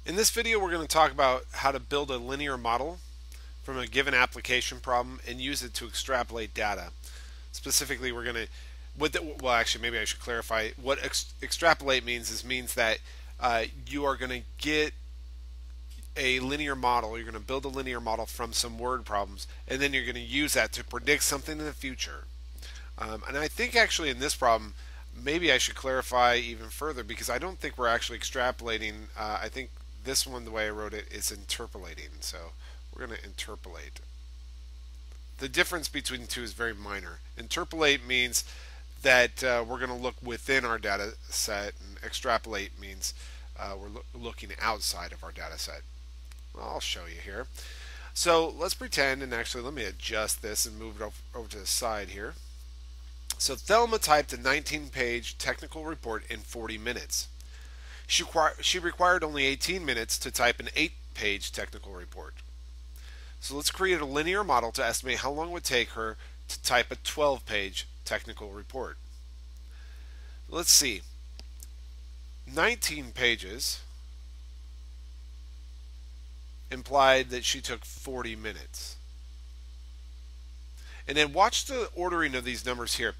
In this video, we're going to talk about how to build a linear model from a given application problem and use it to extrapolate data. Specifically, we're going to, well, actually, maybe I should clarify. What extrapolate means that you are going to get a linear model. You're going to build a linear model from some word problems, and then you're going to use that to predict something in the future. And I think actually in this problem, maybe I should clarify even further because I don't think we're actually extrapolating. I think this one, the way I wrote it, is interpolating. So we're going to interpolate. The difference between the two is very minor. Interpolate means that we're going to look within our data set, and extrapolate means we're looking outside of our data set. Well, I'll show you here. So let's pretend, and actually let me adjust this and move it over to the side here. So Thelma typed a 19-page technical report in 40 minutes. She required only 18 minutes to type an 8-page technical report. So let's create a linear model to estimate how long it would take her to type a 12-page technical report. Let's see. 19 pages implied that she took 40 minutes. And then watch the ordering of these numbers here.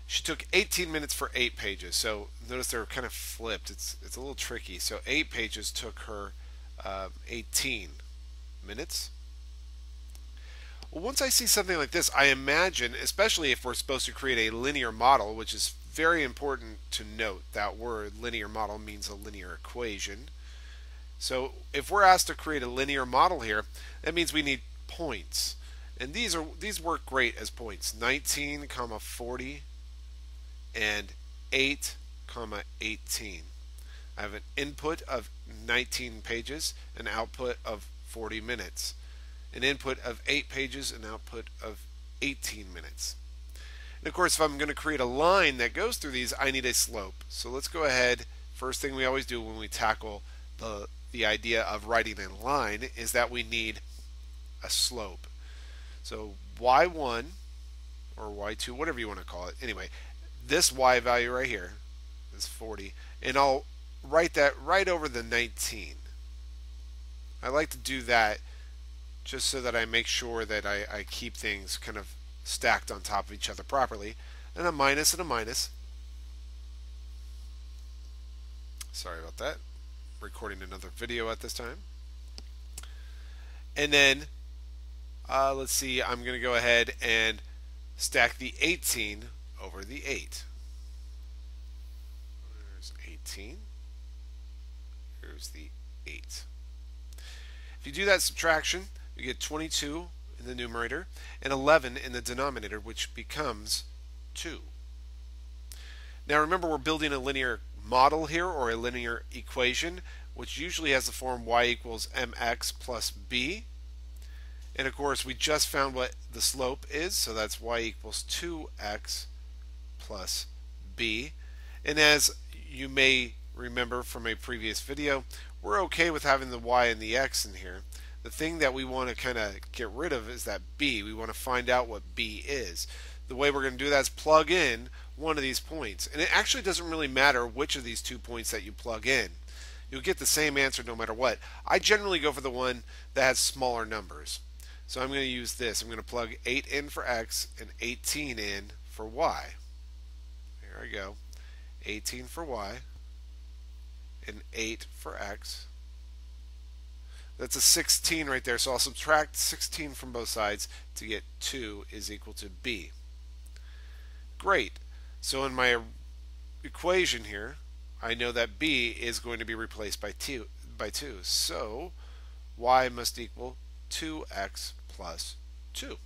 She took 18 minutes for 8 pages. So notice they're kind of flipped. It's a little tricky. So 8 pages took her 18 minutes. Well, once I see something like this, I imagine, especially if we're supposed to create a linear model, which is very important to note, that word linear model means a linear equation. So if we're asked to create a linear model here, that means we need points. And these work great as points. 19, 40 and 8, 18. I have an input of 19 pages, an output of 40 minutes. An input of 8 pages, an output of 18 minutes. And of course, if I'm going to create a line that goes through these, I need a slope. So let's go ahead. First thing we always do when we tackle the idea of writing a line is that we need a slope. So y1 or y2, whatever you want to call it. Anyway, this y value right here is 40, and I'll write that right over the 19. I like to do that just so that I make sure that I keep things kind of stacked on top of each other properly. And a minus and a minus. Sorry about that. Recording another video at this time. And then let's see, I'm going to go ahead and stack the 18 over the 8. There's 18. Here's the 8. If you do that subtraction, you get 22 in the numerator and 11 in the denominator, which becomes 2. Now remember, we're building a linear model here, or a linear equation, which usually has the form y equals mx plus b. And of course, we just found what the slope is, so that's y equals 2x plus b. And as you may remember from a previous video, we're okay with having the y and the x in here. The thing that we want to kind of get rid of is that b. We want to find out what b is. The way we're going to do that is plug in one of these points. And it actually doesn't really matter which of these 2 points that you plug in. You'll get the same answer no matter what. I generally go for the one that has smaller numbers. So I'm going to use this. I'm going to plug 8 in for x and 18 in for y. Here I go. 18 for y and 8 for x. That's a 16 right there, so I'll subtract 16 from both sides to get 2 is equal to b. Great. So in my equation here, I know that b is going to be replaced by 2. So y must equal 2x plus 2.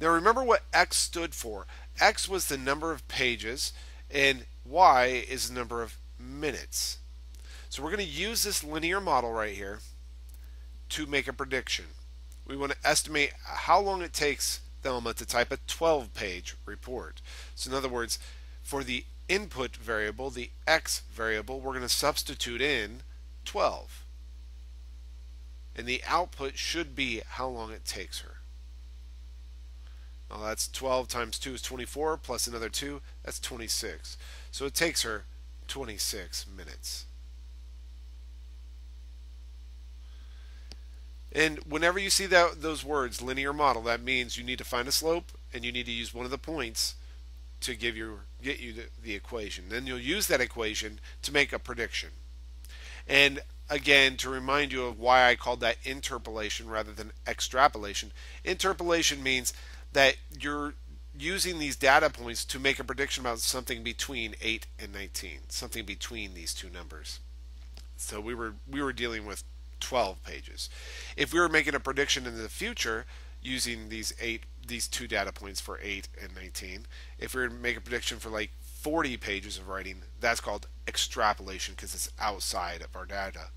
Now remember what x stood for. X was the number of pages, and y is the number of minutes. So we're going to use this linear model right here to make a prediction. We want to estimate how long it takes Thelma to type a 12-page report. So in other words, for the input variable, the x variable, we're going to substitute in 12. And the output should be how long it takes her. Well, that's 12 times 2 is 24, plus another 2, that's 26. So it takes her 26 minutes. And whenever you see those words, linear model, that means you need to find a slope and you need to use one of the points to get you the equation. Then you'll use that equation to make a prediction. And again, to remind you of why I called that interpolation rather than extrapolation. Interpolation means that you're using these data points to make a prediction about something between 8 and 19, something between these two numbers. So we were dealing with 12 pages. If we were making a prediction in the future using these two data points for 8 and 19, if we were to make a prediction for like 40 pages of writing, that's called extrapolation because it's outside of our data.